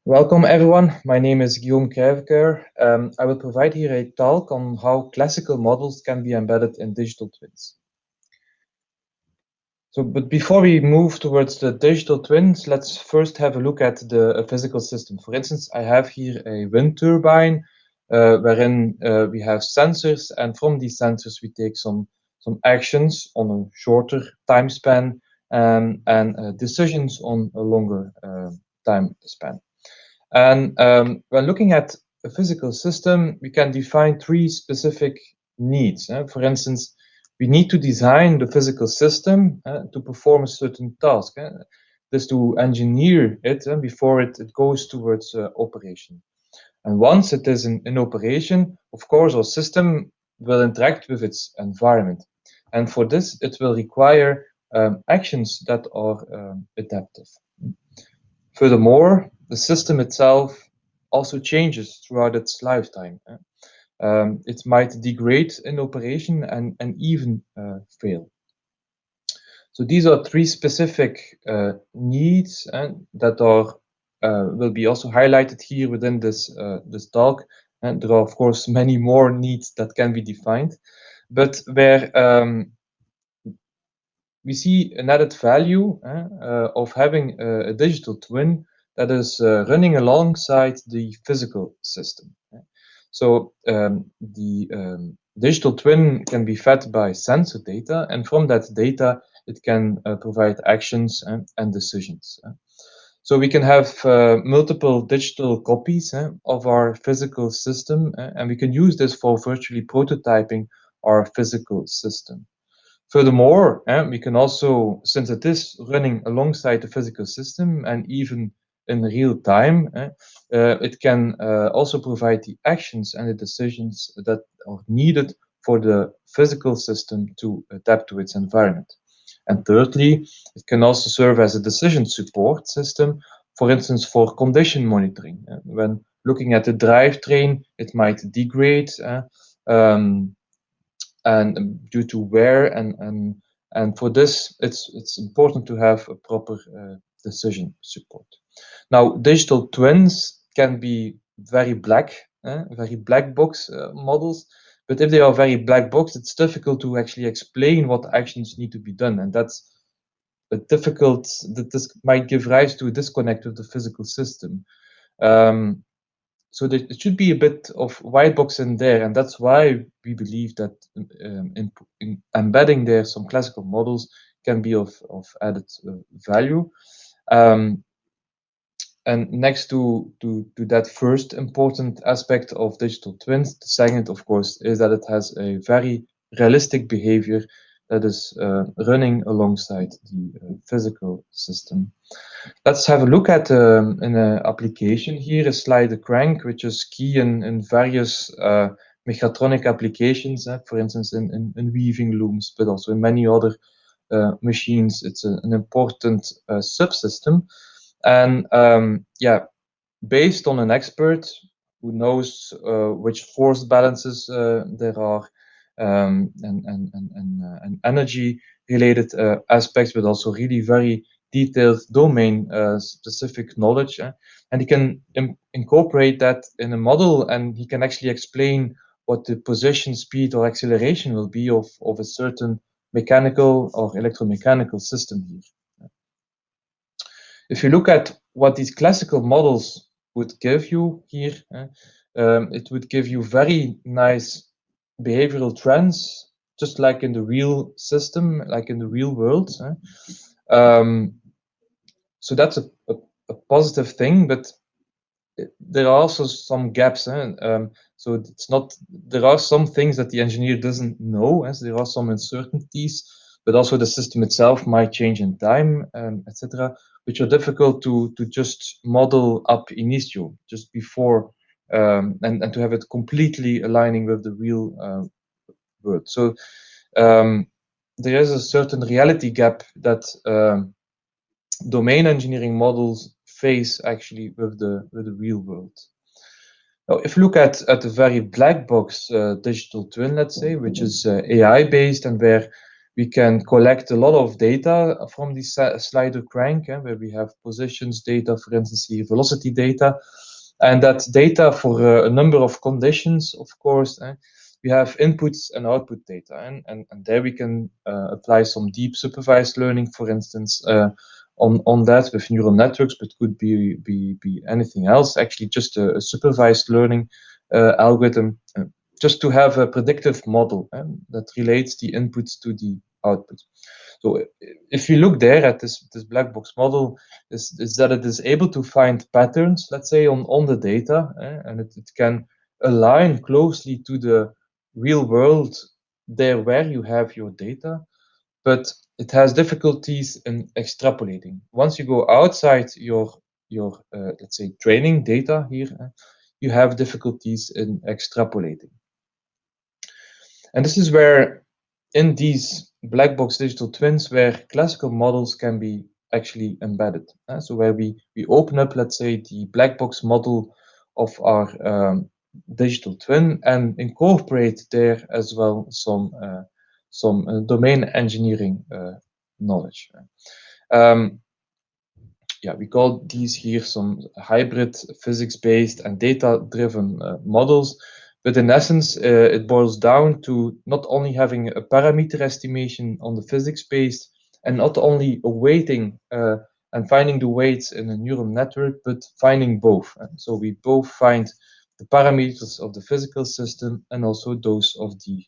Welcome everyone, my name is Guillaume Krijveker. I will provide here a talk on how classical models can be embedded in digital twins. But before we move towards the digital twins, let's first have a look at the physical system. For instance, I have here a wind turbine wherein we have sensors, and from these sensors we take some actions on a shorter time span and decisions on a longer time span. And when looking at a physical system, we can define three specific needs. For instance, we need to design the physical system to perform a certain task. This to engineer it before it goes towards operation. And once it is in operation, of course, our system will interact with its environment. And for this, it will require actions that are adaptive. Furthermore, the system itself also changes throughout its lifetime. It might degrade in operation and even fail. So these are three specific needs that are will be also highlighted here within this talk. And there are of course many more needs that can be defined, but where we see an added value of having a digital twin that is running alongside the physical system. So the digital twin can be fed by sensor data, and from that data, it can provide actions and decisions. So we can have multiple digital copies of our physical system, and we can use this for virtually prototyping our physical system. Furthermore, we can also, since it is running alongside the physical system and even in real time, it can also provide the actions and the decisions that are needed for the physical system to adapt to its environment. And thirdly, it can also serve as a decision support system, for instance, for condition monitoring. When looking at the drivetrain, it might degrade. And due to wear and for this it's important to have a proper decision support. Now digital twins can be very black box models, but if they are very black box, it's difficult to actually explain what actions need to be done, and that's difficult. That this might give rise to a disconnect with the physical system. So there should be a bit of white box in there, and that's why we believe that in embedding there some classical models can be of added value. And next to that first important aspect of digital twins, the second, of course, is that it has a very realistic behavior that is running alongside the physical system. Let's have a look at an application here, a slide crank, which is key in various mechatronic applications, for instance, in weaving looms, but also in many other machines. It's an important subsystem. And yeah, based on an expert who knows which force balances there are and energy related aspects, but also really very detailed domain specific knowledge. And he can incorporate that in a model, and he can actually explain what the position, speed, or acceleration will be of a certain mechanical or electromechanical system here. If you look at what these classical models would give you here, it would give you very nice behavioral trends, just like in the real system, like in the real world. So that's a positive thing, but there are also some gaps. So it's not, there are some things that the engineer doesn't know, as there are some uncertainties, but also the system itself might change in time, etc., which are difficult to just model ab initio, just before, and to have it completely aligning with the real world. So there is a certain reality gap that domain engineering models face actually with the real world. Now, if you look at a very black box digital twin, let's say, which is AI based, and where We can collect a lot of data from the slider crank, where we have positions data, for instance, here velocity data, and that data for a number of conditions, of course. We have inputs and output data, and there we can apply some deep supervised learning, for instance, on that with neural networks, but could be anything else. Actually, just a supervised learning algorithm, just to have a predictive model that relates the inputs to the output. So if you look there at this black box model, is that it is able to find patterns, let's say, on the data, and it can align closely to the real world there where you have your data, but it has difficulties in extrapolating. Once you go outside your let's say training data here, you have difficulties in extrapolating. And this is where in these black box digital twins, where classical models can be actually embedded. So where we open up, let's say, the black box model of our digital twin and incorporate there as well some domain engineering knowledge. Yeah, we call these here some hybrid physics-based and data-driven models. But in essence, it boils down to not only having a parameter estimation on the physics-based and not only a weighting and finding the weights in a neural network, but finding both. And so we both find the parameters of the physical system and also those of the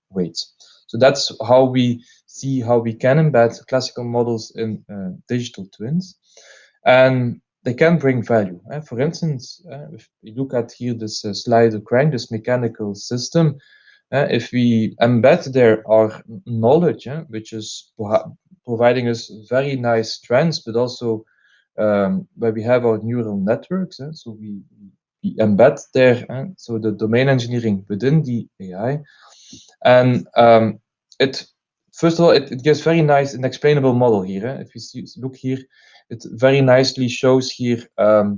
weights. So that's how we see how we can embed classical models in digital twins. And they can bring value. For instance, if we look at here this slider crank, this mechanical system, if we embed there our knowledge, which is providing us very nice trends, but also where we have our neural networks, so we embed there, so the domain engineering within the AI, and it first of all it gives very nice and explainable model here. If you look here, it very nicely shows here a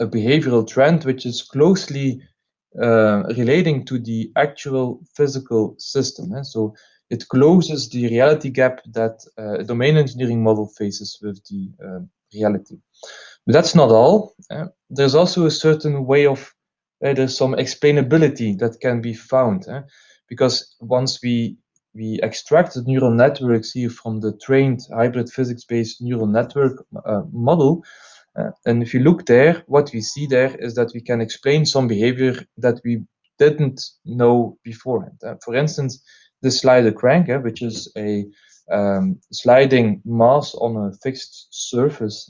behavioral trend which is closely relating to the actual physical system. So it closes the reality gap that a domain engineering model faces with the reality. But that's not all. There's also a certain way of, there's some explainability that can be found. Because once we extract the neural networks here from the trained hybrid physics-based neural network model, and if you look there, what we see there is that we can explain some behavior that we didn't know beforehand. For instance, the slider crank, which is a sliding mass on a fixed surface,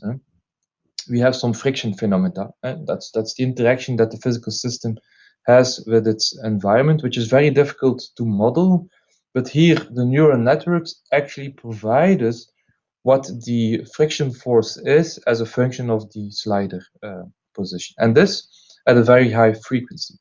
we have some friction phenomena. That's the interaction that the physical system has with its environment, which is very difficult to model. But here, the neural networks actually provide us what the friction force is as a function of the slider position, and this at a very high frequency.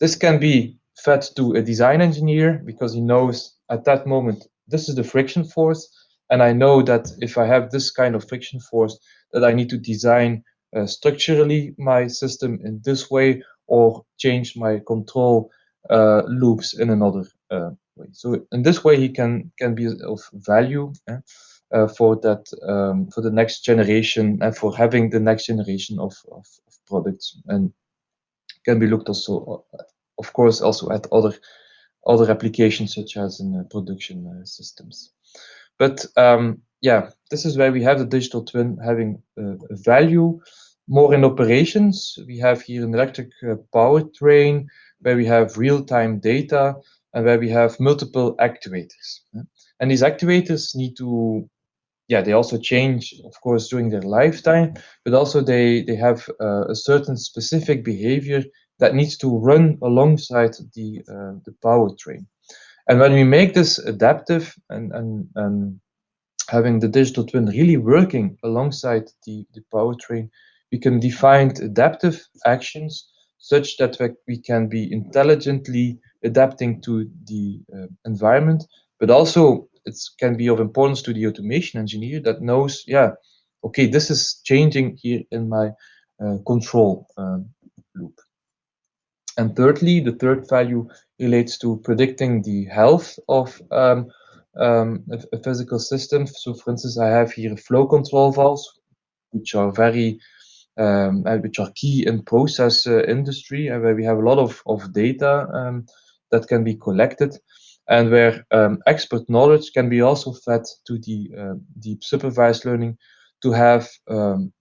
This can be fed to a design engineer because he knows at that moment this is the friction force, and I know that if I have this kind of friction force, that I need to design structurally my system in this way or change my control loops in another way. So in this way, he can be of value for that for the next generation and for having the next generation of products, and can be looked also, of course, also at other applications such as in production systems. But yeah, this is where we have the digital twin having value. More in operations, we have here an electric powertrain where we have real-time data and where we have multiple actuators. And these actuators need to, yeah, they also change, of course, during their lifetime, but also they have a certain specific behavior that needs to run alongside the powertrain. And when we make this adaptive and having the digital twin really working alongside the powertrain, we can define adaptive actions such that we can be intelligently adapting to the environment, but also it can be of importance to the automation engineer that knows, yeah, okay, this is changing here in my control loop. And thirdly, the third value relates to predicting the health of a physical system. So for instance, I have here flow control valves, which are which are key in process industry, and where we have a lot of data that can be collected, and where expert knowledge can be also fed to the deep supervised learning to have an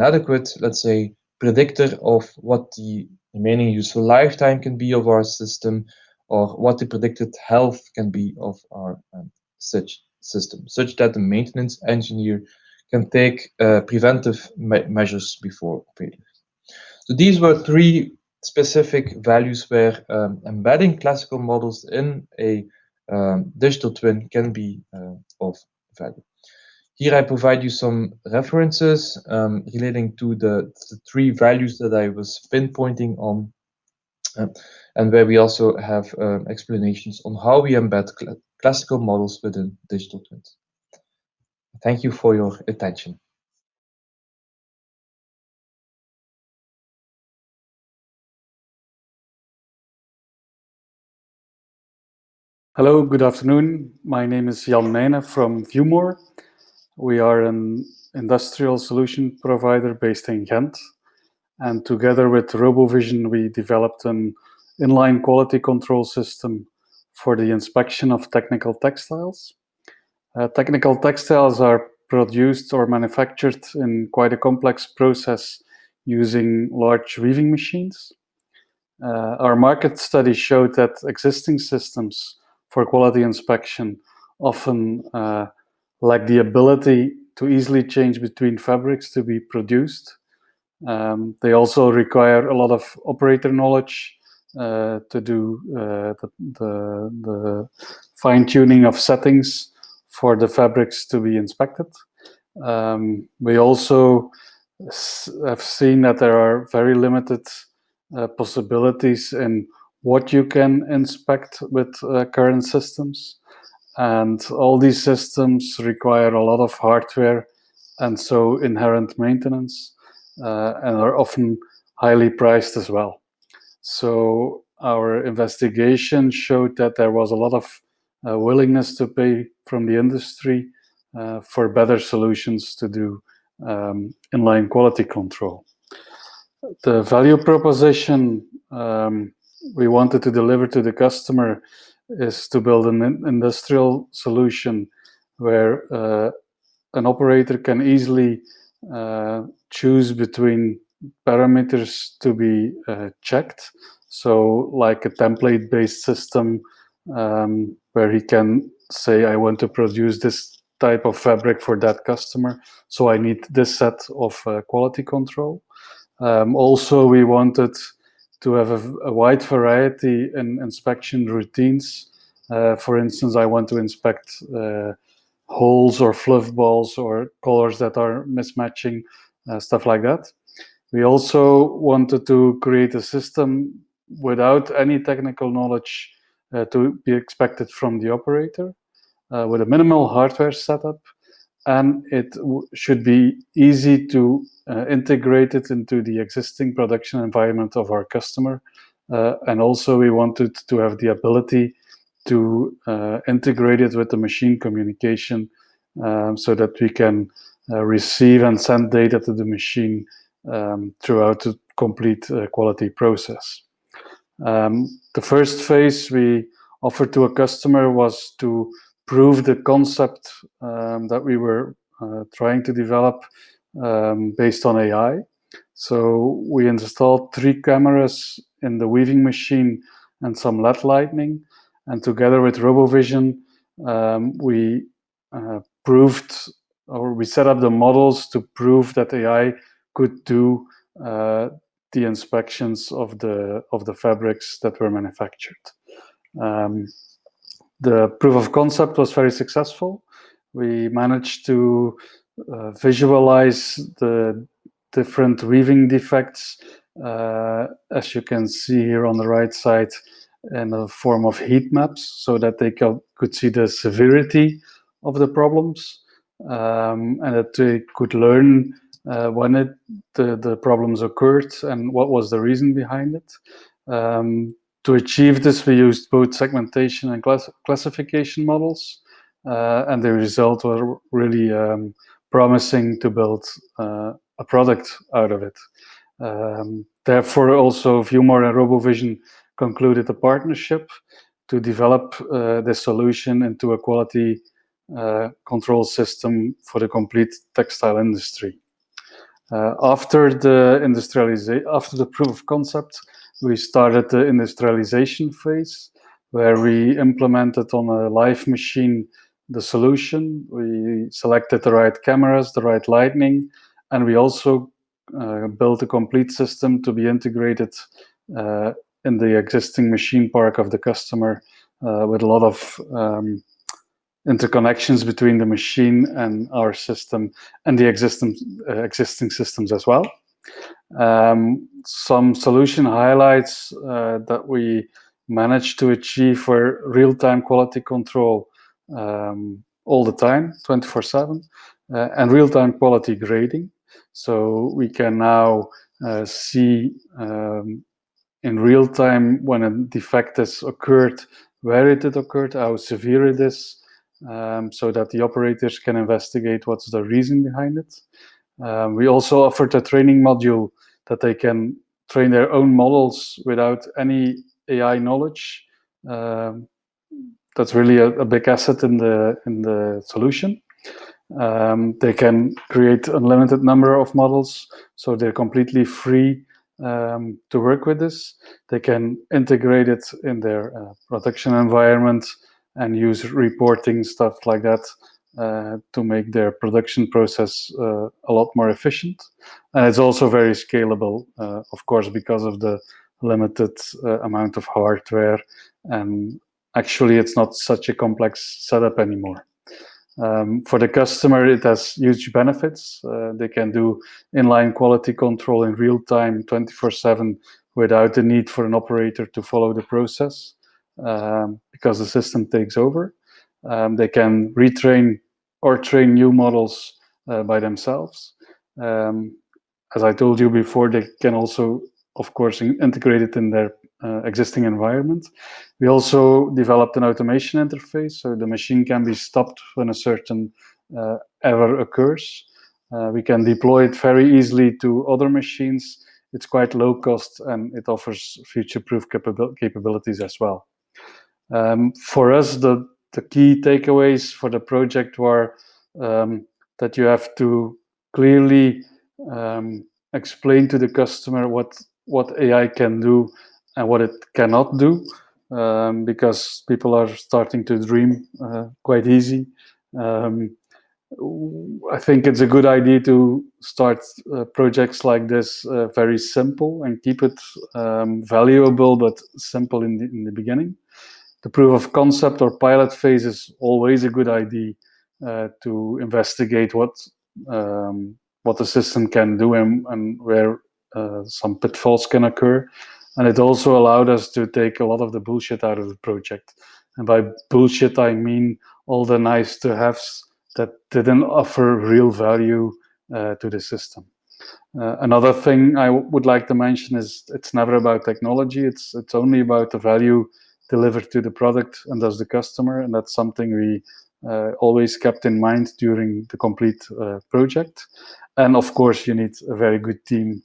adequate, let's say, predictor of what the remaining useful lifetime can be of our system, or what the predicted health can be of our such system, such that the maintenance engineer can take preventive measures before failure. So these were three specific values where embedding classical models in a digital twin can be of value. Here I provide you some references relating to the three values that I was pinpointing on, and where we also have explanations on how we embed classical models within digital twins. Thank you for your attention. Hello, good afternoon. My name is Jan Meijne from Viewmore. We are an industrial solution provider based in Ghent. And together with RoboVision, we developed an inline quality control system for the inspection of technical textiles. Technical textiles are produced or manufactured in quite a complex process using large weaving machines. Our market study showed that existing systems for quality inspection often lack the ability to easily change between fabrics to be produced. They also require a lot of operator knowledge to do the fine-tuning of settings for the fabrics to be inspected. We also have seen that there are very limited possibilities in what you can inspect with current systems. And all these systems require a lot of hardware and so inherent maintenance and are often highly priced as well. So our investigation showed that there was a lot of willingness to pay from the industry for better solutions to do inline quality control. The value proposition we wanted to deliver to the customer is to build an industrial solution where an operator can easily choose between parameters to be checked. So like a template-based system where he can say, I want to produce this type of fabric for that customer, so I need this set of quality control. Also, we wanted to have a wide variety in inspection routines. For instance, I want to inspect holes or fluff balls or colors that are mismatching, stuff like that. We also wanted to create a system without any technical knowledge to be expected from the operator, with a minimal hardware setup, and it should be easy to integrate it into the existing production environment of our customer. And also we wanted to have the ability to integrate it with the machine communication so that we can receive and send data to the machine throughout the complete quality process. The first phase we offered to a customer was to prove the concept that we were trying to develop based on AI. So we installed 3 cameras in the weaving machine and some LED lighting, and together with RoboVision, we proved, or we set up the models to prove that AI could do the inspections of the fabrics that were manufactured. The proof of concept was very successful. We managed to visualize the different weaving defects, as you can see here on the right side, in the form of heat maps, so that they could see the severity of the problems, and that they could learn when the problems occurred and what was the reason behind it. To achieve this, we used both segmentation and classification models, and the result was really promising to build a product out of it. Therefore, also ViewMore and RoboVision concluded a partnership to develop the solution into a quality control system for the complete textile industry. After the proof of concept, we started the industrialization phase, where we implemented on a live machine the solution. We selected the right cameras, the right lighting, and we also built a complete system to be integrated in the existing machine park of the customer with a lot of interconnections between the machine and our system and the existing systems as well. Some solution highlights that we managed to achieve were real-time quality control all the time, 24/7, and real-time quality grading. So we can now see in real time when a defect has occurred, where it occurred, how severe it is, so that the operators can investigate what's the reason behind it. We also offered a training module that they can train their own models without any AI knowledge. That's really a big asset in the solution. They can create unlimited number of models, so they're completely free to work with this. They can integrate it in their production environment and use reporting, stuff like that, to make their production process a lot more efficient. And it's also very scalable, of course, because of the limited amount of hardware. And actually, it's not such a complex setup anymore. For the customer, it has huge benefits. They can do inline quality control in real time, 24/7, without the need for an operator to follow the process, because the system takes over. They can retrain or train new models by themselves. As I told you before, they can also, of course, integrate it in their existing environment. We also developed an automation interface, so the machine can be stopped when a certain error occurs. We can deploy it very easily to other machines. It's quite low cost, and it offers future-proof capabilities as well. For us, the key takeaways for the project were that you have to clearly explain to the customer what AI can do and what it cannot do, because people are starting to dream quite easy. I think it's a good idea to start projects like this very simple and keep it valuable but simple in the beginning. The proof of concept or pilot phase is always a good idea to investigate what the system can do and where some pitfalls can occur. And it also allowed us to take a lot of the bullshit out of the project. And by bullshit, I mean all the nice to haves that didn't offer real value to the system. Another thing I would like to mention is it's never about technology. It's only about the value delivered to the product and thus the customer. And that's something we always kept in mind during the complete project. And of course, you need a very good team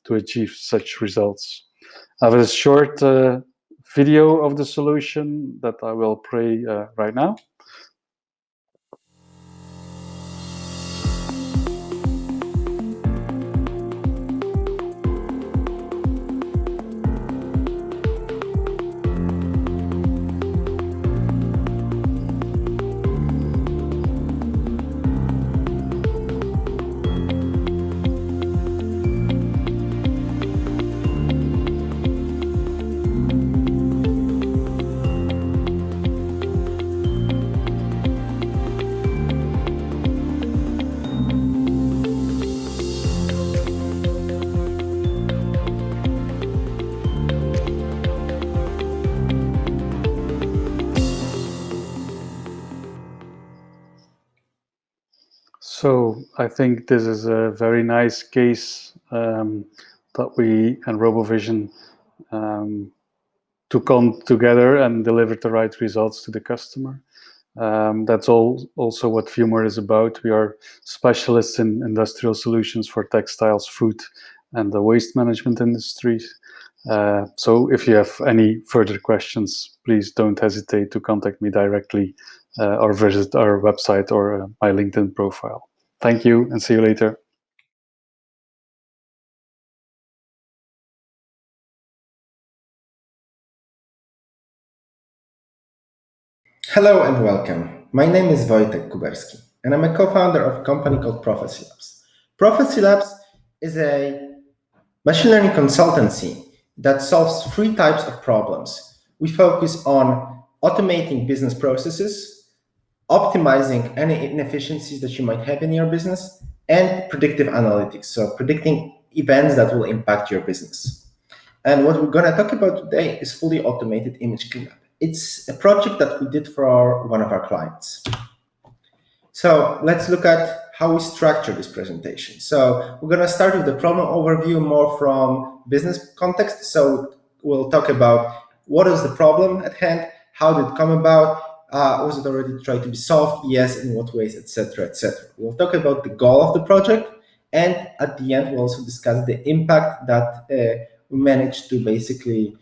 to achieve such results. I have a short video of the solution that I will play right now. So I think this is a very nice case that we and RoboVision to come together and deliver the right results to the customer. That's also what Viewmore is about. We are specialists in industrial solutions for textiles, food, and the waste management industries. So if you have any further questions, please don't hesitate to contact me directly or visit our website or my LinkedIn profile. Thank you and see you later. Hello and welcome. My name is Wojtek Kuberski, and I'm a co-founder of a company called Prophecy Labs. Prophecy Labs is a machine learning consultancy that solves 3 types of problems. We focus on automating business processes, optimizing any inefficiencies that you might have in your business, and predictive analytics, so predicting events that will impact your business. And what we're going to talk about today is fully automated image cleanup. It's a project that we did for one of our clients. So let's look at how we structure this presentation. So we're going to start with the problem overview more from business context. So we'll talk about what is the problem at hand, how did it come about, was it already tried to be solved, yes, in what ways, etc., etc. We'll talk about the goal of the project, and at the end we'll also discuss the impact that we managed to basically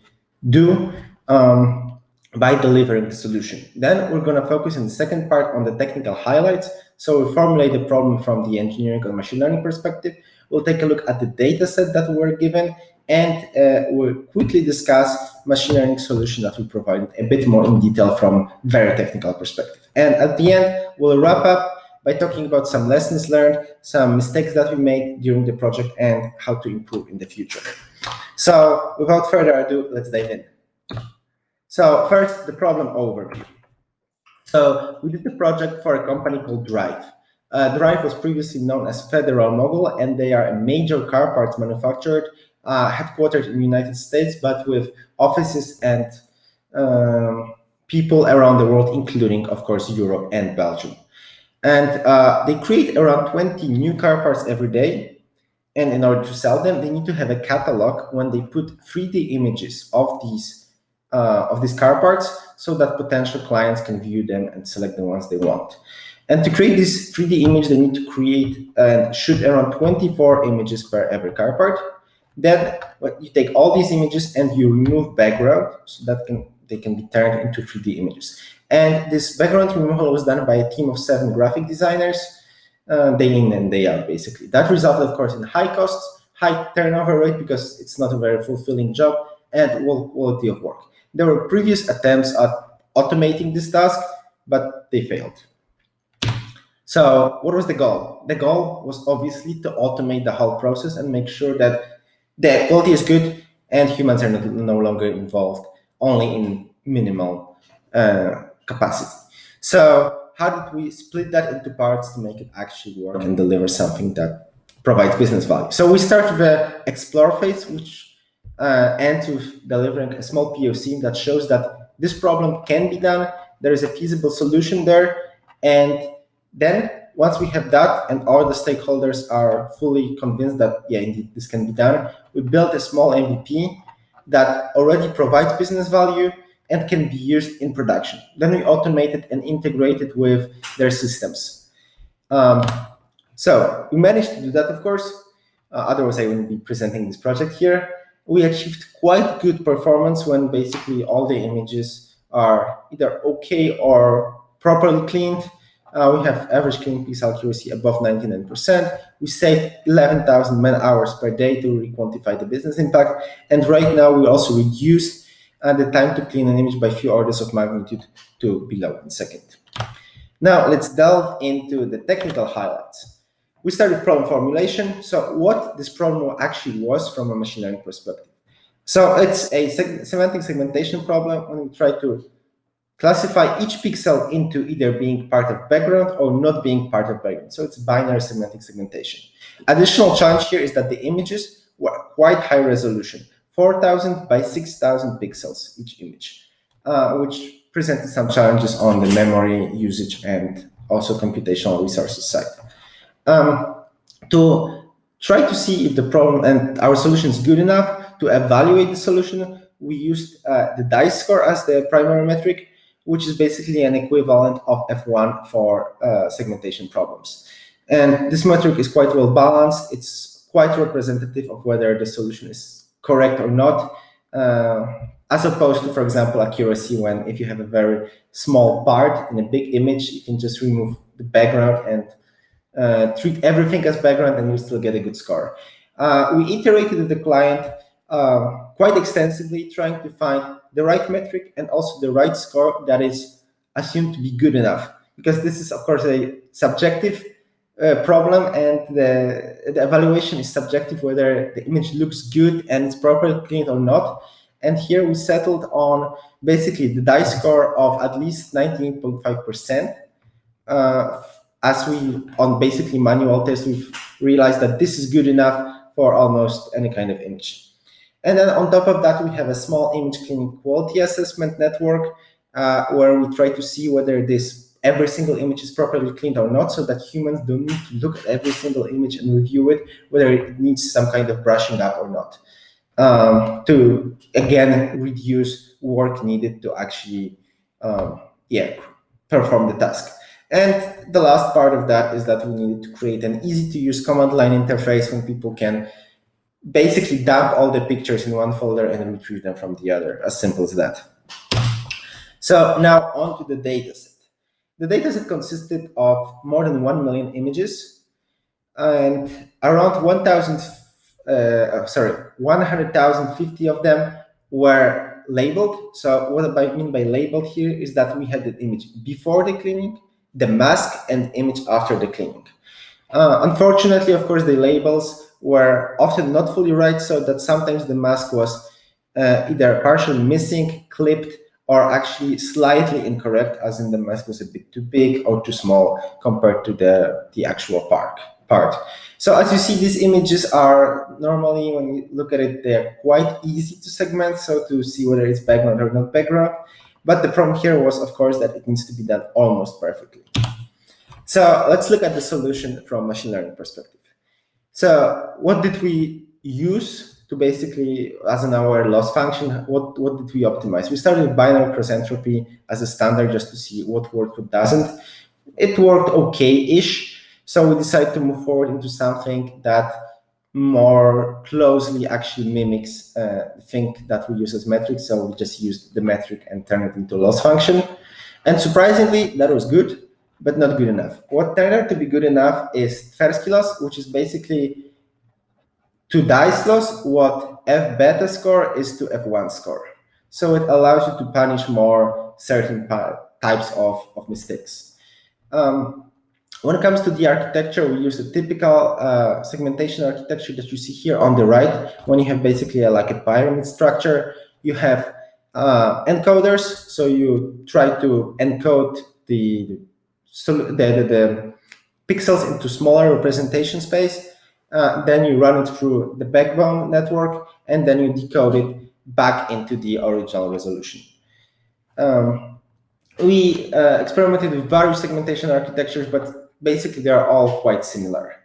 do by delivering the solution. Then we're going to focus in the second part on the technical highlights. So we formulate the problem from the engineering and machine learning perspective. We'll take a look at the data set that we were given, and we'll quickly discuss machine learning solution that we provided a bit more in detail from very technical perspective. And at the end, we'll wrap up by talking about some lessons learned, some mistakes that we made during the project, and how to improve in the future. So without further ado, let's dive in. So first, the problem overview. So we did the project for a company called Drive. Drive was previously known as Federal-Mogul, and they are a major car parts manufacturer headquartered in the United States, but with offices and people around the world, including, of course, Europe and Belgium. And they create around 20 new car parts every day. And in order to sell them, they need to have a catalog when they put 3D images of these car parts, so that potential clients can view them and select the ones they want. And to create this 3D image, they need to create and shoot around 24 images per every car part. Then you take all these images and you remove background, so that they can be turned into 3D images. And this background removal was done by a team of 7 graphic designers, day in and day out, basically. That resulted, of course, in high costs, high turnover rate, because it's not a very fulfilling job, and low quality of work. There were previous attempts at automating this task, but they failed. So what was the goal? The goal was obviously to automate the whole process and make sure that the quality is good and humans are no longer involved, only in minimal capacity. So how did we split that into parts to make it actually work and deliver something that provides business value? So we start with the explore phase, which ends with delivering a small POC that shows that this problem can be done. There is a feasible solution there. And then once we have that and all the stakeholders are fully convinced that, yeah, indeed, this can be done, we build a small MVP that already provides business value and can be used in production. Then we automate it and integrate it with their systems. So we managed to do that, of course. Otherwise, I wouldn't be presenting this project here. We achieved quite good performance when basically all the images are either okay or properly cleaned. We have average clean pixel accuracy above 99%. We saved 11,000 man-hours per day to re-quantify the business impact. And right now, we also reduced the time to clean an image by a few orders of magnitude to below 1 second. Now, let's delve into the technical highlights. We start with problem formulation. So what this problem actually was from a machine learning perspective. So it's a semantic segmentation problem when we try to classify each pixel into either being part of background or not being part of background. So it's binary semantic segmentation. Additional challenge here is that the images were quite high resolution, 4,000 by 6,000 pixels each image, which presented some challenges on the memory usage and also computational resources side. To try to see if the problem and our solution is good enough to evaluate the solution, we used the dice score as the primary metric, which is basically an equivalent of F1 for segmentation problems. And this metric is quite well balanced. It's quite representative of whether the solution is correct or not, as opposed to, for example, accuracy, when if you have a very small part in a big image, you can just remove the background and treat everything as background and you still get a good score. We iterated with the client quite extensively, trying to find the right metric and also the right score that is assumed to be good enough. Because this is, of course, a subjective problem, and the evaluation is subjective, whether the image looks good and it's properly cleaned or not. And here we settled on basically the dice score of at least 98.5%. As we, on basically manual tests, we've realized that this is good enough for almost any kind of image. And then on top of that, we have a small image cleaning quality assessment network where we try to see whether every single image is properly cleaned or not, so that humans don't need to look at every single image and review it, whether it needs some kind of brushing up or not, to, again, reduce work needed to actually perform the task. And the last part of that is that we needed to create an easy-to-use command line interface when people can basically dump all the pictures in one folder and retrieve them from the other, as simple as that. So now on to the dataset. The dataset consisted of more than 1 million images, and around 100,050 of them were labeled. So what I mean by labeled here is that we had the image before the cleaning, the mask, and image after the cleaning. Unfortunately, of course, the labels were often not fully right, so that sometimes the mask was either partially missing, clipped, or actually slightly incorrect, as in the mask was a bit too big or too small compared to the actual part. So as you see, these images are normally, when you look at it, they're quite easy to segment, so to see whether it's background or not background. But the problem here was, of course, that it needs to be done almost perfectly. So let's look at the solution from machine learning perspective. So what did we use to basically, as in our loss function, what did we optimize? We started with binary cross entropy as a standard just to see what worked, what doesn't. It worked okay-ish. So we decided to move forward into something that more closely actually mimics the thing that we use as metric. So we just used the metric and turned it into a loss function. And surprisingly, that was good, but not good enough. What turned out to be good enough is Tversky loss, which is basically to dice loss what F beta score is to F1 score. So it allows you to punish more certain types of mistakes. When it comes to the architecture, we use the typical segmentation architecture that you see here on the right. When you have basically like a pyramid structure, you have encoders. So you try to encode the pixels into smaller representation space. Then you run it through the backbone network, and then you decode it back into the original resolution. We experimented with various segmentation architectures, but basically they're all quite similar.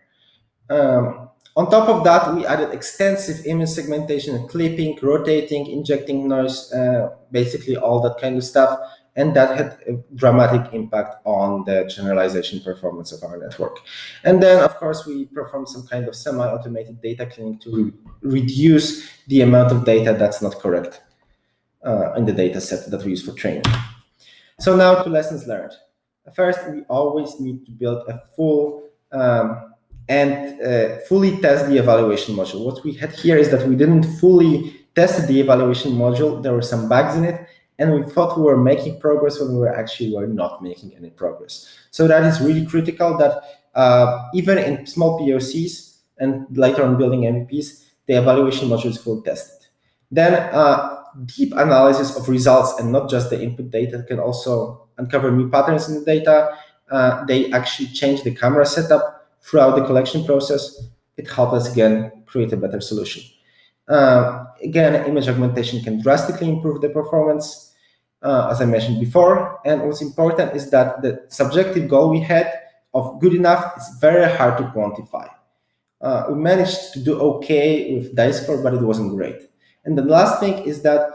On top of that, we added extensive image segmentation, clipping, rotating, injecting noise, basically all that kind of stuff. And that had a dramatic impact on the generalization performance of our network. And then, of course, we performed some kind of semi-automated data cleaning to reduce the amount of data that's not correct in the data set that we use for training. So now to lessons learned. First, we always need to build a full fully test the evaluation module. What we had here is that we didn't fully test the evaluation module. There were some bugs in it, and we thought we were making progress when we were not making any progress. So that is really critical, that even in small POCs and later on building MVPs, the evaluation module is fully tested. Then deep analysis of results and not just the input data can also uncover new patterns in the data. They actually change the camera setup throughout the collection process. It helps us, again, create a better solution. Again, image augmentation can drastically improve the performance, as I mentioned before. And what's important is that the subjective goal we had of good enough is very hard to quantify. We managed to do okay with dice score, but it wasn't great. And the last thing is that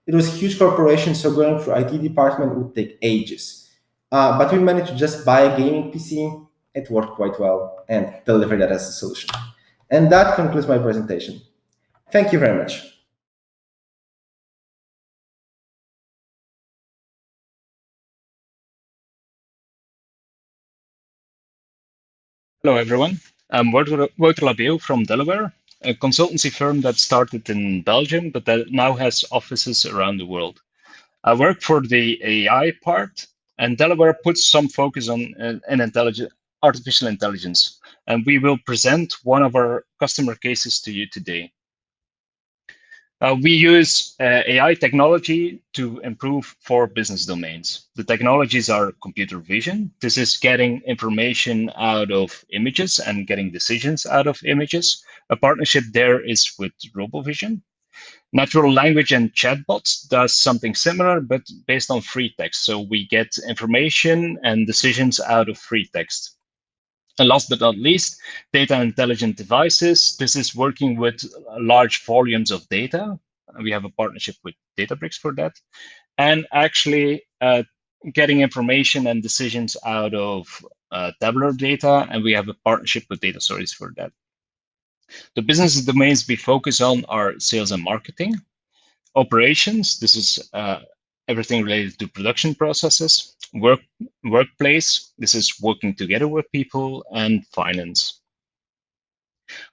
It was a huge corporation, so going through IT department would take ages. But we managed to just buy a gaming PC. It worked quite well and delivered that as a solution. And that concludes my presentation. Thank you very much. Hello, everyone. I'm Wouter Labeo from Delaware, a consultancy firm that started in Belgium, but that now has offices around the world. I work for the AI part, and Delaware puts some focus on artificial intelligence. And we will present one of our customer cases to you today. We use AI technology to improve 4 business domains. The technologies are computer vision. This is getting information out of images and getting decisions out of images. A partnership there is with RoboVision. Natural language and chatbots does something similar, but based on free text. So we get information and decisions out of free text. And last but not least, data intelligent devices. This is working with large volumes of data. We have a partnership with Databricks for that. And actually getting information and decisions out of tabular data. And we have a partnership with Datastories for that. The business domains we focus on are sales and marketing. Operations, this is everything related to production processes. Workplace, this is working together with people, and finance.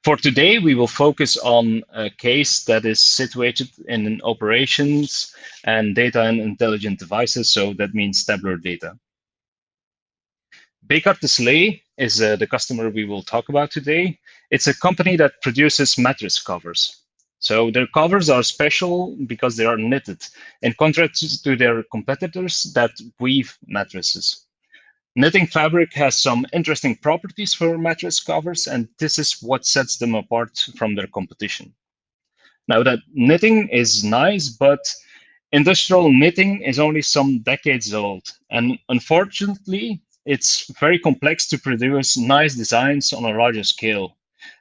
For today, we will focus on a case that is situated in operations and data and intelligent devices, so that means tabular data. Bekaert de Slee is the customer we will talk about today. It's a company that produces mattress covers. So their covers are special because they are knitted, in contrast to their competitors that weave mattresses. Knitting fabric has some interesting properties for mattress covers, and this is what sets them apart from their competition. Now, that knitting is nice, but industrial knitting is only some decades old. And unfortunately, it's very complex to produce nice designs on a larger scale.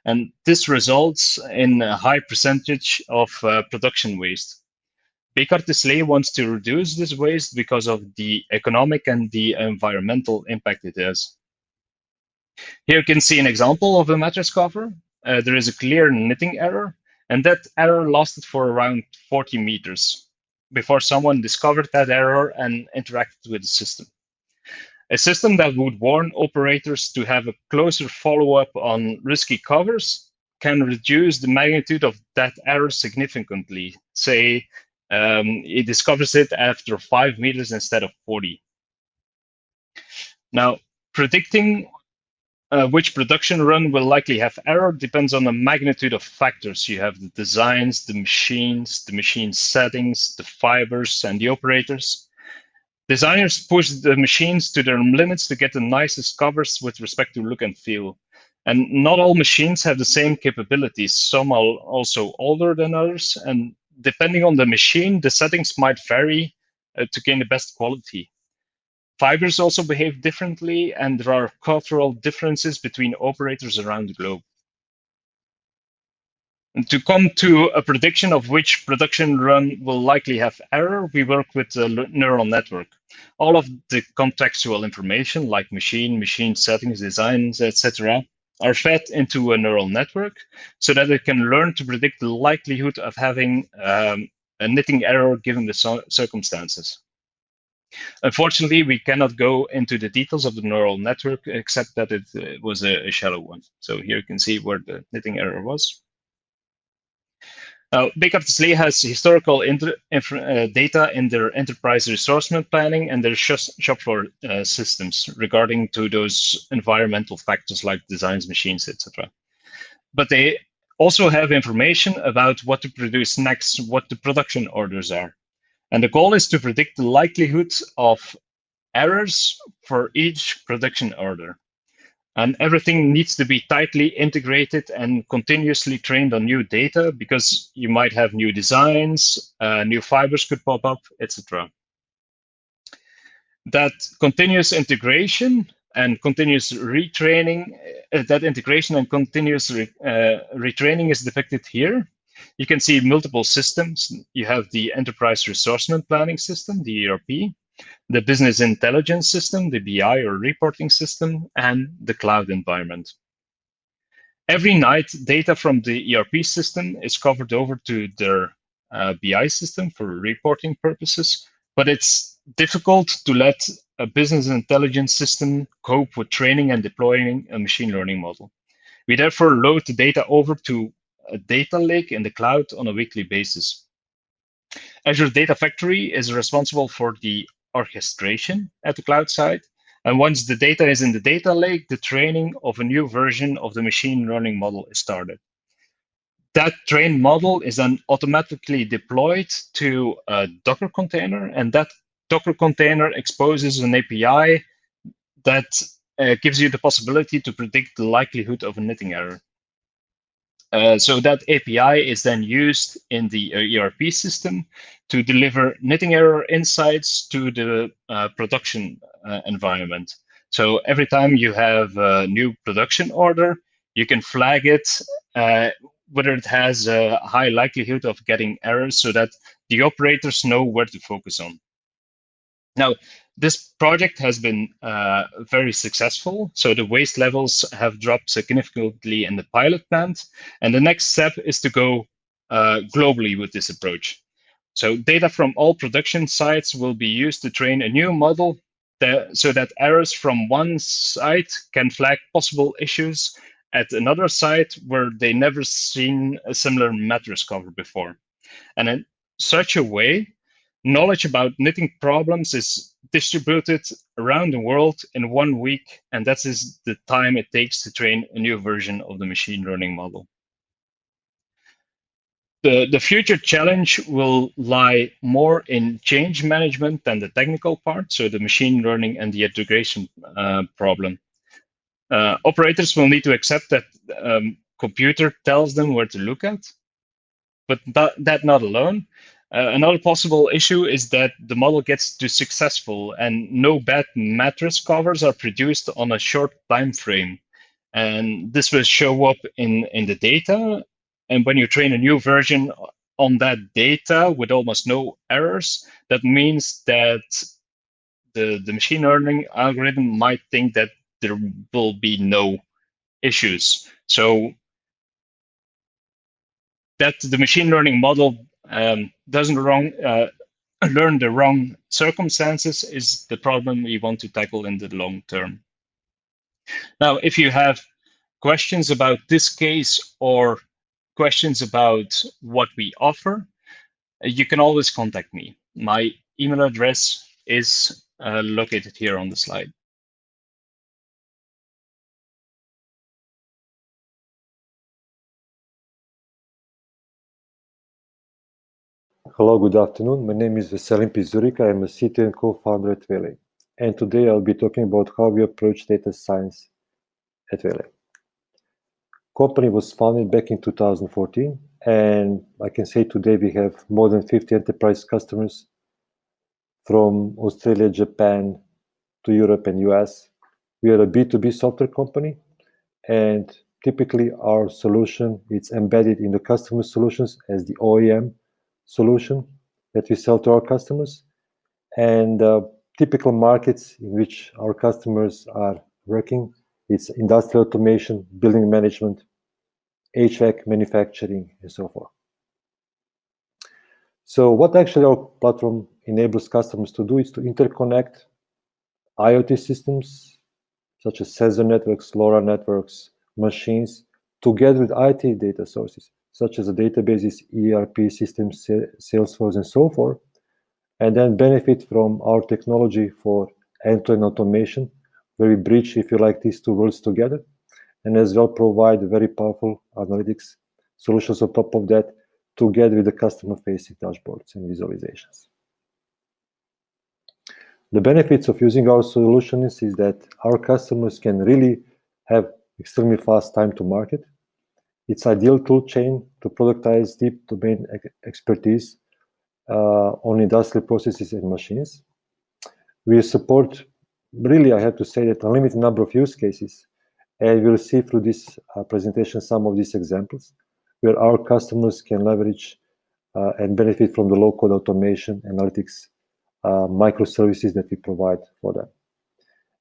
And this results in a high percentage of production waste. Bekaert de Slee wants to reduce this waste because of the economic and the environmental impact it has. Here you can see an example of a mattress cover. There is a clear knitting error, and that error lasted for around 40 meters before someone discovered that error and interacted with the system. A system that would warn operators to have a closer follow-up on risky covers can reduce the magnitude of that error significantly. Say, it discovers it after 5 meters instead of 40. Now, predicting which production run will likely have error depends on the magnitude of factors. You have the designs, the machine settings, the fibers, and the operators. Designers push the machines to their limits to get the nicest covers with respect to look and feel. And not all machines have the same capabilities. Some are also older than others. And depending on the machine, the settings might vary to gain the best quality. Fibers also behave differently, and there are cultural differences between operators around the globe. And to come to a prediction of which production run will likely have error, we work with a neural network. All of the contextual information, like machine settings, designs, etc., are fed into a neural network so that it can learn to predict the likelihood of having a knitting error given the circumstances. Unfortunately, we cannot go into the details of the neural network, except that it was a shallow one. So here you can see where the knitting error was. Now, Bekaert de Slee has historical data in their enterprise resourcement planning and their shop floor systems regarding to those environmental factors like designs, machines, etc. But they also have information about what to produce next, what the production orders are. And the goal is to predict the likelihood of errors for each production order. And everything needs to be tightly integrated and continuously trained on new data because you might have new designs, new fibers could pop up, etc. That continuous integration and continuous retraining, retraining is depicted here. You can see multiple systems. You have the Enterprise Resourcement Planning System, the ERP, the Business Intelligence System, the BI or reporting system, and the cloud environment. Every night, data from the ERP system is covered over to their BI system for reporting purposes, but it's difficult to let a business intelligence system cope with training and deploying a machine learning model. We therefore load the data over to a data lake in the cloud on a weekly basis. Azure Data Factory is responsible for the orchestration at the cloud side. And once the data is in the data lake, the training of a new version of the machine learning model is started. That trained model is then automatically deployed to a Docker container, and that Docker container exposes an API that gives you the possibility to predict the likelihood of a knitting error. So that API is then used in the ERP system to deliver knitting error insights to the production environment. So every time you have a new production order, you can flag it, whether it has a high likelihood of getting errors so that the operators know where to focus on. Now, this project has been very successful. So the waste levels have dropped significantly in the pilot plant. And the next step is to go globally with this approach. So data from all production sites will be used to train a new model so that errors from one site can flag possible issues at another site where they never seen a similar mattress cover before. And in such a way, knowledge about knitting problems is distributed around the world in 1 week, and that is the time it takes to train a new version of the machine learning model. The future challenge will lie more in change management than the technical part, so the machine learning and the integration problem. Operators will need to accept that computer tells them where to look at, but that not alone. Another possible issue is that the model gets too successful and no bad mattress covers are produced on a short time frame. And this will show up in the data. And when you train a new version on that data with almost no errors, that means that the machine learning algorithm might think that there will be no issues. So that the machine learning model doesn't learn the wrong circumstances is the problem we want to tackle in the long term. Now, if you have questions about this case or questions about what we offer, you can always contact me. My email address is located here on the slide. Hello, good afternoon. My name is Veselin Pizurica. I'm a CTO and co-founder at Vele. And today I'll be talking about how we approach data science at Vele. Company was founded back in 2014, and I can say today we have more than 50 enterprise customers from Australia, Japan, to Europe and US. We are a B2B software company, and typically our solution is embedded in the customer solutions as the OEM solution that we sell to our customers. And typical markets in which our customers are working, it's industrial automation, building management, HVAC manufacturing, and so forth. So what actually our platform enables customers to do is to interconnect IoT systems, such as sensor networks, LoRa networks, machines, together with IT data sources, such as the databases, ERP systems, Salesforce, and so forth, and then benefit from our technology for end-to-end automation, where we bridge, if you like, these two worlds together, and as well provide very powerful analytics solutions on top of that, together with the customer-facing dashboards and visualizations. The benefits of using our solutions is that our customers can really have extremely fast time to market. It's ideal tool chain to productize deep domain expertise on industrial processes and machines. We support, really, I have to say, that unlimited number of use cases, and we'll see through this presentation some of these examples. where our customers can leverage and benefit from the low-code automation, analytics, microservices that we provide for them.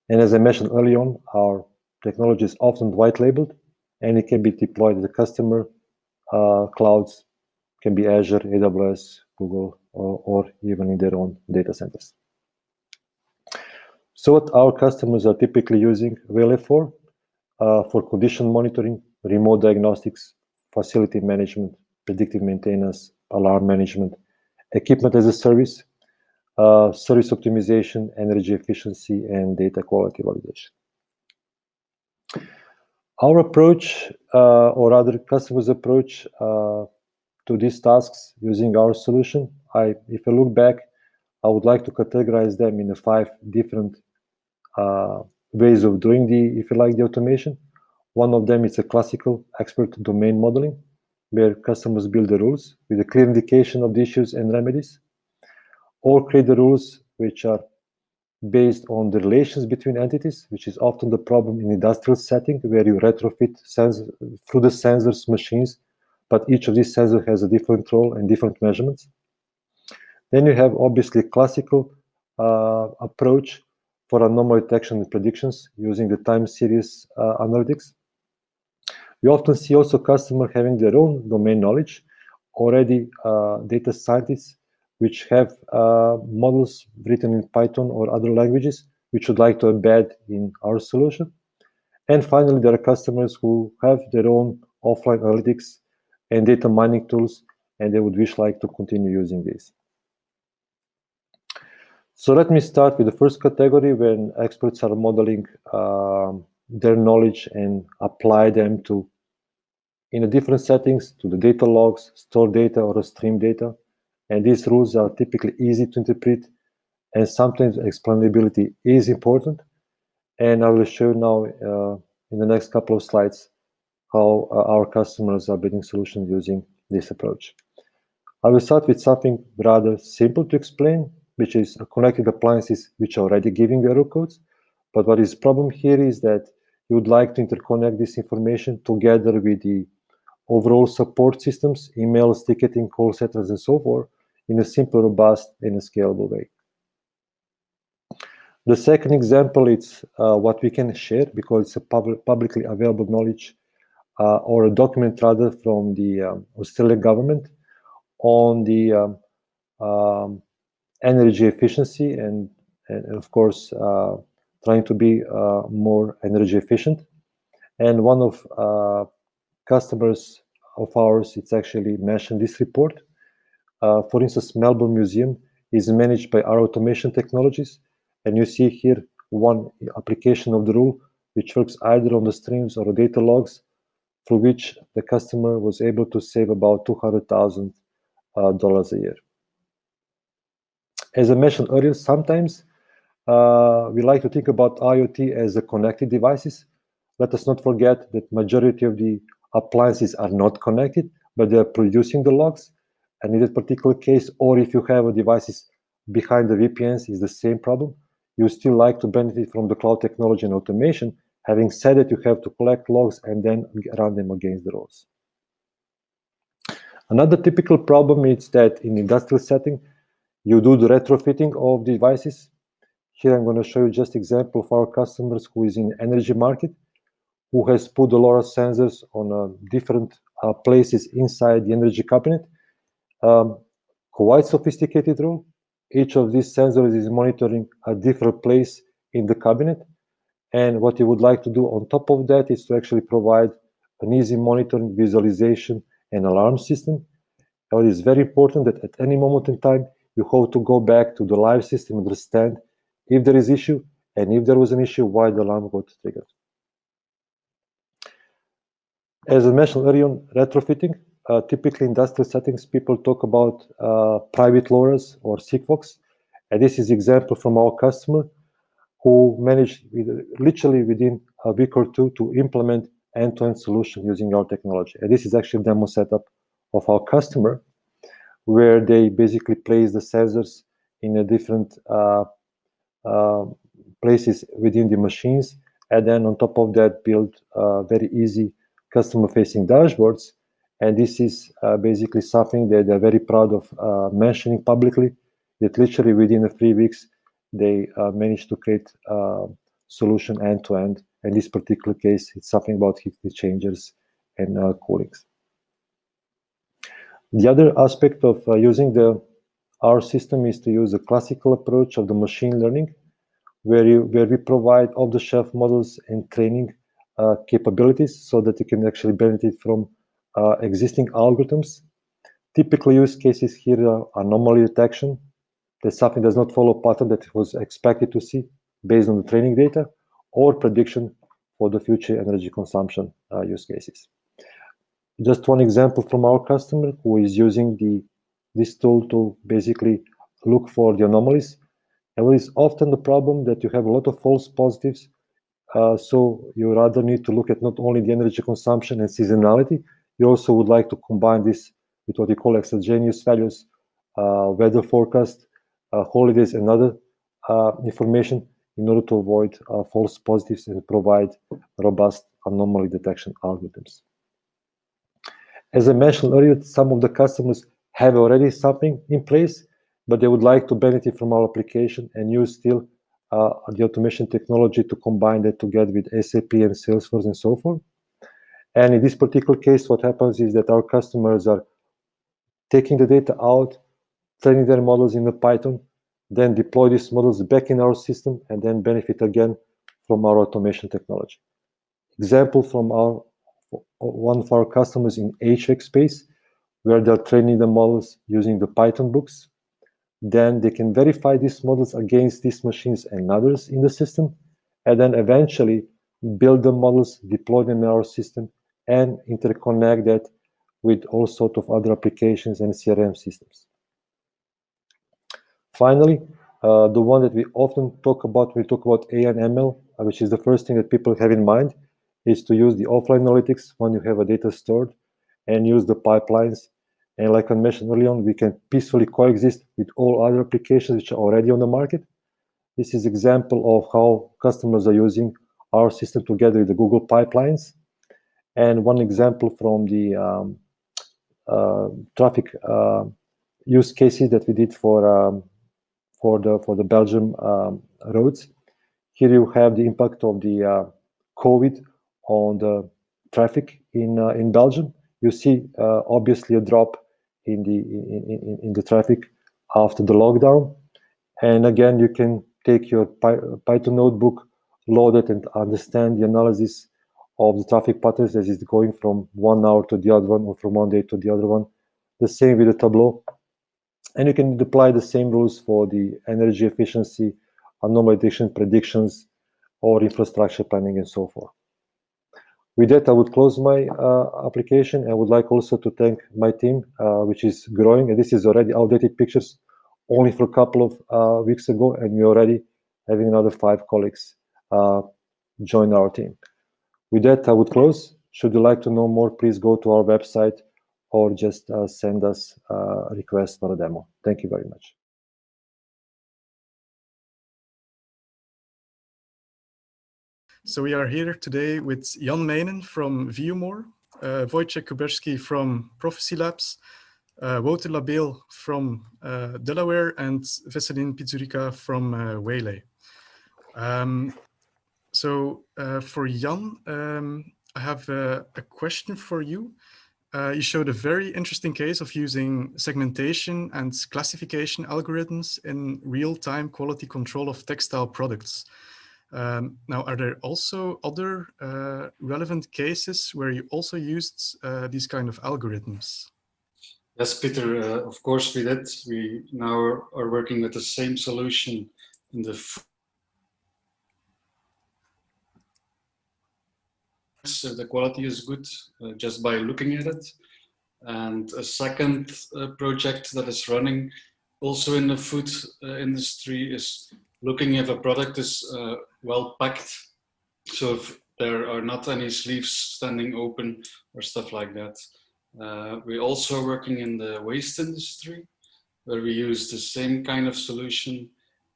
And as I mentioned early on, our technology is often white-labeled, and it can be deployed at the customer clouds, can be Azure, AWS, Google, or even in their own data centers. So what our customers are typically using Valet for condition monitoring, remote diagnostics, facility management, predictive maintenance, alarm management, equipment as a service, service optimization, energy efficiency, and data quality validation. Our approach, or other customers' approach to these tasks using our solution, if I look back, I would like to categorize them in 5 different ways of doing the automation. One of them is a classical expert domain modeling, where customers build the rules with a clear indication of the issues and remedies, or create the rules which are based on the relations between entities, which is often the problem in industrial setting, where you retrofit through the sensors machines, but each of these sensors has a different role and different measurements. Then you have obviously classical approach for anomaly detection and predictions using the time series analytics. We often see also customers having their own domain knowledge, already data scientists which have models written in Python or other languages, which would like to embed in our solution. And finally, there are customers who have their own offline analytics and data mining tools, and they would like to continue using these. So let me start with the first category, when experts are modeling their knowledge and apply them to, in a different settings, to the data logs, store data, or stream data. And these rules are typically easy to interpret, and sometimes explainability is important. And I will show you now in the next couple of slides how our customers are building solutions using this approach. I will start with something rather simple to explain, which is connected appliances which are already giving error codes. But what is the problem here is that you would like to interconnect this information together with the overall support systems, emails, ticketing, call centers, and so forth, in a simple, robust, and a scalable way. The second example is what we can share, because it's a publicly available knowledge or a document rather from the Australian government on the energy efficiency and of course trying to be more energy efficient. And one of customers of ours, it's actually mentioned this report. For instance, Melbourne Museum is managed by our automation technologies, and you see here one application of the rule which works either on the streams or the data logs, through which the customer was able to save about $200,000 a year. As I mentioned earlier, sometimes we like to think about IoT as a connected devices. Let us not forget that majority of the appliances are not connected, but they are producing the logs. And in that particular case, or if you have a devices behind the VPNs, is the same problem. You still like to benefit from the cloud technology and automation. Having said it, you have to collect logs and then run them against the rules. Another typical problem is that in industrial setting, you do the retrofitting of devices. Here I'm going to show you just example of our customers who is in the energy market, who has put a lot of sensors on different places inside the energy cabinet. Quite sophisticated rule. Each of these sensors is monitoring a different place in the cabinet. And what you would like to do on top of that is to actually provide an easy monitoring, visualization, and alarm system. Now, it is very important that at any moment in time, you have to go back to the live system, understand if there is issue, and if there was an issue, why the alarm got triggered. As I mentioned earlier on, retrofitting. Typically, industrial settings, people talk about private LoRa's or Sigfox. And this is example from our customer who managed literally within a week or two to implement end-to-end solution using our technology. And this is actually a demo setup of our customer, where they basically place the sensors in a different places within the machines, and then on top of that build very easy customer-facing dashboards. And this is basically something that they're very proud of mentioning publicly, that literally within 3 weeks, they managed to create a solution end-to-end. In this particular case, it's something about heat exchangers and coolings. The other aspect of using our system is to use a classical approach of the machine learning, where we provide off-the-shelf models and training capabilities so that you can actually benefit from existing algorithms. Typical use cases here are anomaly detection. That something does not follow pattern that it was expected to see based on the training data, or prediction for the future energy consumption use cases. Just one example from our customer who is using this tool to basically look for the anomalies. And what is often the problem that you have a lot of false positives. So you rather need to look at not only the energy consumption and seasonality, you also would like to combine this with what we call exogenous values, weather forecast, holidays, and other information in order to avoid false positives and provide robust anomaly detection algorithms. As I mentioned earlier, some of the customers have already something in place, but they would like to benefit from our application and use still the automation technology to combine that together with SAP and Salesforce and so forth. And in this particular case, what happens is that our customers are taking the data out, training their models in the Python, then deploy these models back in our system, and then benefit again from our automation technology. Example from one of our customers in HVAC space, where they're training the models using the Python books. Then they can verify these models against these machines and others in the system, and then eventually build the models, deploy them in our system, and interconnect that with all sorts of other applications and CRM systems. Finally, the one that we often talk about when we talk about AI and ML, which is the first thing that people have in mind, is to use the offline analytics when you have a data stored, and use the pipelines. And like I mentioned earlier on, we can peacefully coexist with all other applications which are already on the market. This is an example of how customers are using our system together with the Google pipelines. And one example from the traffic use cases that we did for the Belgium roads. Here you have the impact of the COVID on the traffic in Belgium. You see obviously a drop in the traffic after the lockdown. And again, you can take your Python notebook, load it, and understand the analysis of the traffic patterns as it's going from one hour to the other one, or from one day to the other one. The same with the Tableau. And you can apply the same rules for the energy efficiency, anomaly detection, predictions, or infrastructure planning, and so forth. With that, I would close my application. I would like also to thank my team, which is growing. And this is already outdated pictures, only for a couple of weeks ago, and we're already having another 5 colleagues join our team. With that, I would close. Should you like to know more, please go to our website or just send us a request for a demo. Thank you very much. So we are here today with Jan Meijnen from Viewmore, Wojciech Kuberski from Prophecy Labs, Wouter Labeel from Delaware, and Veselin Pizurica from Waylay. So for Jan, I have a question for you. You showed a very interesting case of using segmentation and classification algorithms in real-time quality control of textile products. Now, are there also other relevant cases where you also used these kind of algorithms? Yes, Peter, of course we did. We now are working with the same solution in the so the quality is good just by looking at it. And a second project that is running also in the food industry is looking if a product is well packed. So if there are not any sleeves standing open or stuff like that. We're also working in the waste industry, where we use the same kind of solution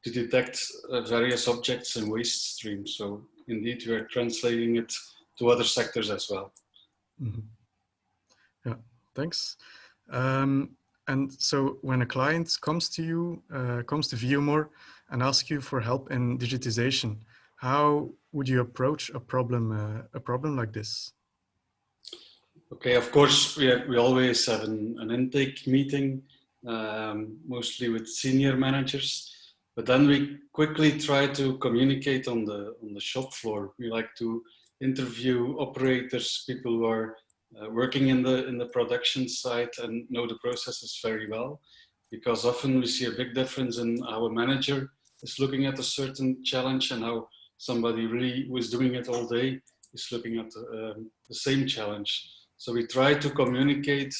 to detect various objects in waste streams. So indeed, we are translating it to other sectors as well. Mm-hmm. Yeah, thanks. And so when a client comes to you, comes to ViewMore and asks you for help in digitization, how would you approach a problem like this? Okay, of course, we always have an intake meeting, mostly with senior managers, but then we quickly try to communicate on the shop floor. We like to interview operators, people who are working in the production site and know the processes very well, because often we see a big difference in how a manager is looking at a certain challenge and how somebody really who is doing it all day is looking at the same challenge. So we try to communicate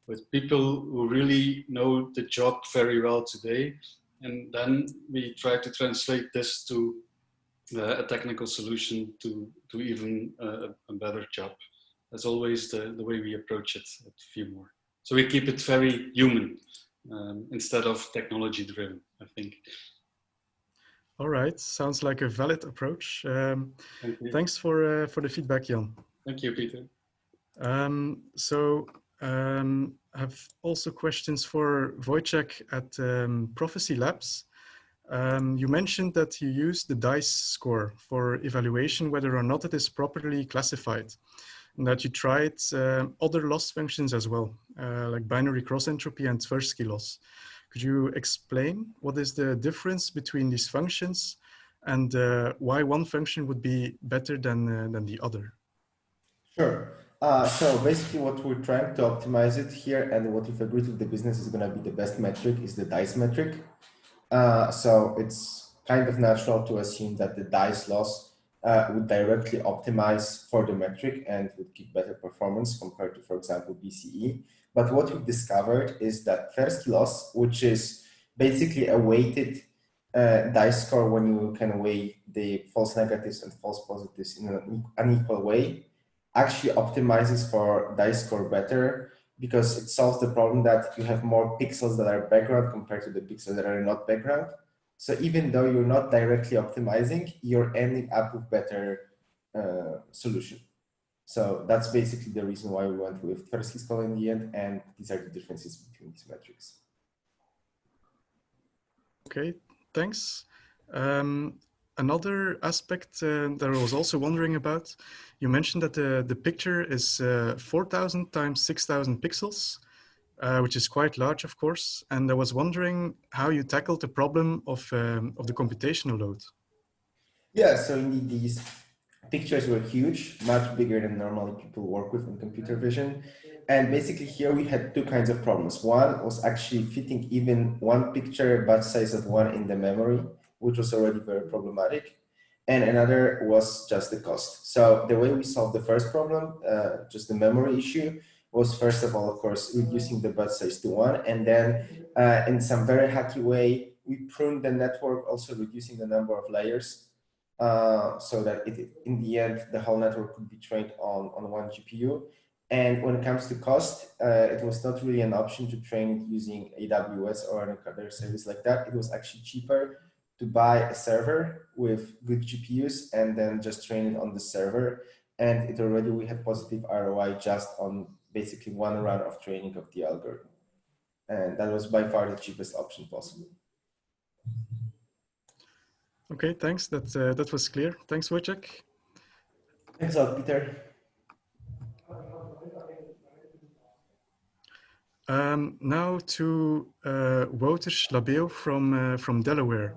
with people who really know the job very well today, and then we try to translate this to a technical solution to even a better job. That's always the way we approach it at ViewMore. So we keep it very human instead of technology driven, I think. All right, sounds like a valid approach. Thanks for the feedback, Jan. Thank you, Peter. I have also questions for Wojciech at Prophecy Labs. You mentioned that you use the DICE score for evaluation whether or not it is properly classified, and that you tried other loss functions as well, like binary cross entropy and Tversky loss. Could you explain what is the difference between these functions and why one function would be better than the other? Sure. So basically what we're trying to optimize it here, and what we've agreed with the business is going to be the best metric, is the DICE metric. So it's kind of natural to assume that the DICE loss would directly optimize for the metric and would give better performance compared to, for example, BCE. But what we've discovered is that Tversky loss, which is basically a weighted DICE score when you can weigh the false negatives and false positives in an unequal way, actually optimizes for DICE score better, because it solves the problem that you have more pixels that are background compared to the pixels that are not background. So even though you're not directly optimizing, you're ending up with better solution. So that's basically the reason why we went with Tversky score in the end, and these are the differences between these metrics. Okay, thanks. Another aspect that I was also wondering about, you mentioned that the picture is 4,000 times 6,000 pixels, which is quite large, of course. And I was wondering how you tackled the problem of the computational load. Yeah, so indeed these pictures were huge, much bigger than normally people work with in computer vision. And basically here we had two kinds of problems. One was actually fitting even one picture batch size of one in the memory, which was already very problematic. And another was just the cost. So the way we solved the first problem, just the memory issue, was first of all, of course, reducing the batch size to one. And then in some very hacky way, we pruned the network, also reducing the number of layers, so that in the end, the whole network could be trained on one GPU. And when it comes to cost, it was not really an option to train it using AWS or any other service like that. It was actually cheaper to buy a server with good GPUs and then just train it on the server. And it already, we had positive ROI just on basically one run of training of the algorithm. And that was by far the cheapest option possible. Okay, thanks. That was clear. Thanks, Wojciech. Thanks a lot, Peter. Now to Wouter Labeo from Delaware.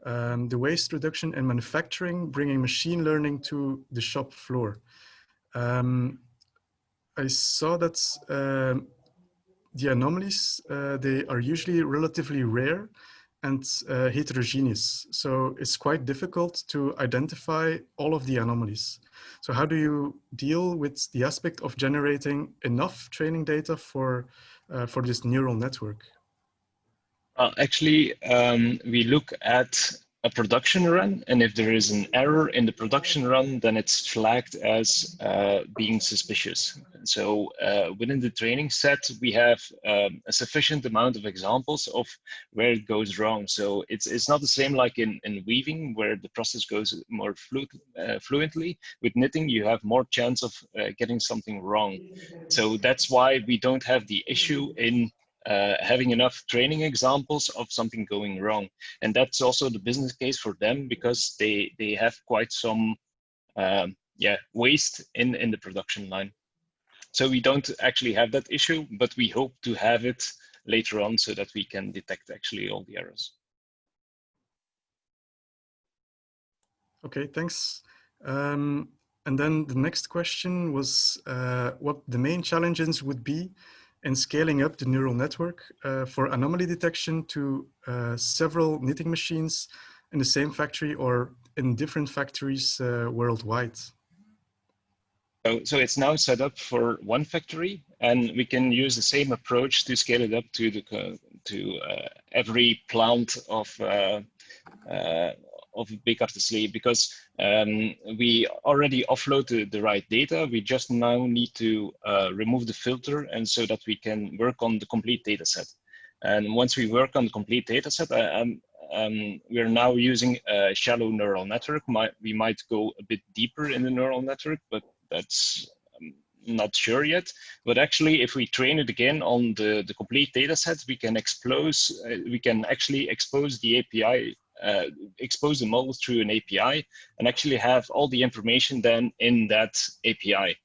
The waste reduction in manufacturing, bringing machine learning to the shop floor. I saw that the anomalies, they are usually relatively rare and heterogeneous. So it's quite difficult to identify all of the anomalies. So how do you deal with the aspect of generating enough training data for this neural network? Actually, we look at a production run, and if there is an error in the production run, then it's flagged as being suspicious. So within the training set, we have a sufficient amount of examples of where it goes wrong. So it's not the same like in weaving, where the process goes more fluently. With knitting, you have more chance of getting something wrong. So that's why we don't have the issue in having enough training examples of something going wrong. And that's also the business case for them, because they have quite some waste in the production line. So we don't actually have that issue, but we hope to have it later on so that we can detect actually all the errors. Okay, thanks. And then the next question was what the main challenges would be in scaling up the neural network for anomaly detection to several knitting machines in the same factory or in different factories worldwide. So it's now set up for one factory, and we can use the same approach to scale it up to every plant of Bekaertslee, because we already upload the right data. We just now need to remove the filter, and so that we can work on the complete data set. And once we work on the complete data set, we are now using a shallow neural network. We might go a bit deeper in the neural network, but that's not sure yet. But actually, if we train it again on the complete data set, we can actually expose the API, expose the model through an API, and actually have all the information then in that API.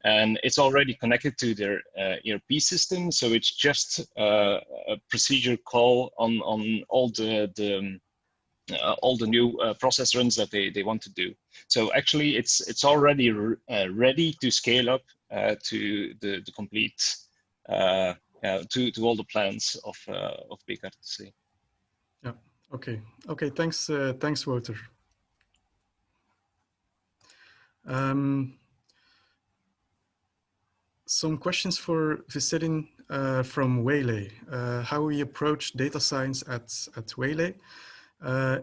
And it's already connected to their ERP system, so it's just a procedure call on all the new process runs that they want to do. So actually, it's already ready to scale up to the complete to all the plans of Bekaertslee. Yeah. Okay. Okay. Thanks. Thanks, Wouter. Some questions for Veselin from Waylay. How we approach data science at Waylay.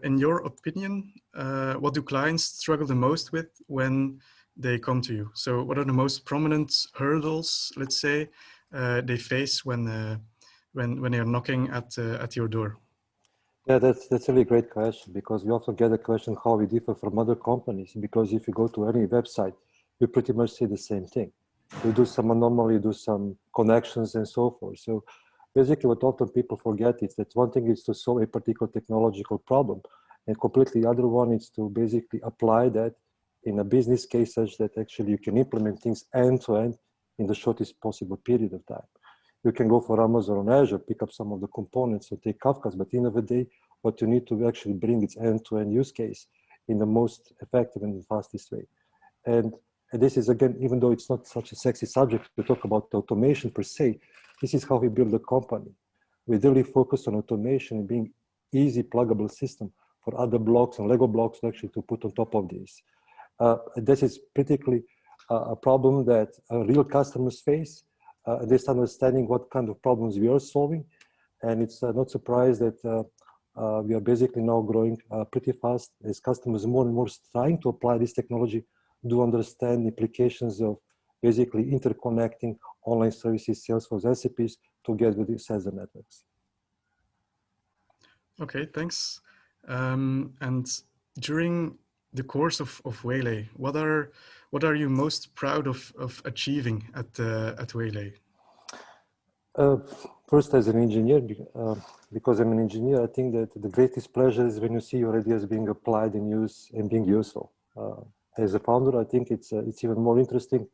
In your opinion, what do clients struggle the most with when they come to you? So what are the most prominent hurdles, let's say, they face when they are knocking at your door? Yeah, that's a really great question, because we often get a question how we differ from other companies, because if you go to any website, you pretty much see the same thing. You do some anomaly, you do some connections and so forth. So basically what often people forget is that one thing is to solve a particular technological problem, and completely the other one is to basically apply that in a business case such that actually you can implement things end to end in the shortest possible period of time. You can go for Amazon or Azure, pick up some of the components or take Kafka's, but at the end of the day, what you need to actually bring its end-to-end use case in the most effective and fastest way. And this is, again, even though it's not such a sexy subject to talk about automation per se, this is how we build a company. We really focus on automation and being easy pluggable system for other blocks and Lego blocks actually to put on top of this. This is particularly a problem that real customers face. They start understanding what kind of problems we are solving. And it's not surprised that we are basically now growing pretty fast as customers more and more trying to apply this technology, do understand the implications of basically interconnecting online services, Salesforce, SAPs together with the sensor networks. Okay, thanks. And during the course of Waylay, what are you most proud of achieving at Waylay? First, as an engineer, because I'm an engineer, I think that the greatest pleasure is when you see your ideas being applied and used and being useful. As a founder, I think it's even more interesting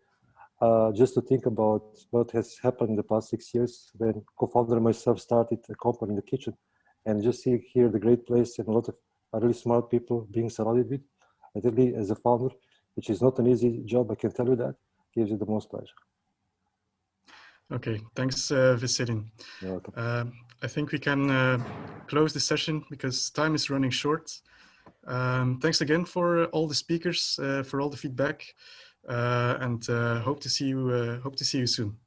just to think about what has happened in the past 6 years when co-founder and myself started a company in the kitchen, and just see here the great place and a lot of really smart people being surrounded with. I think as a founder, which is not an easy job, I can tell you that, gives you the most pleasure. Okay, thanks, Veselin. You're welcome. I think we can close the session because time is running short. Thanks again for all the speakers, for all the feedback, and hope to see you soon.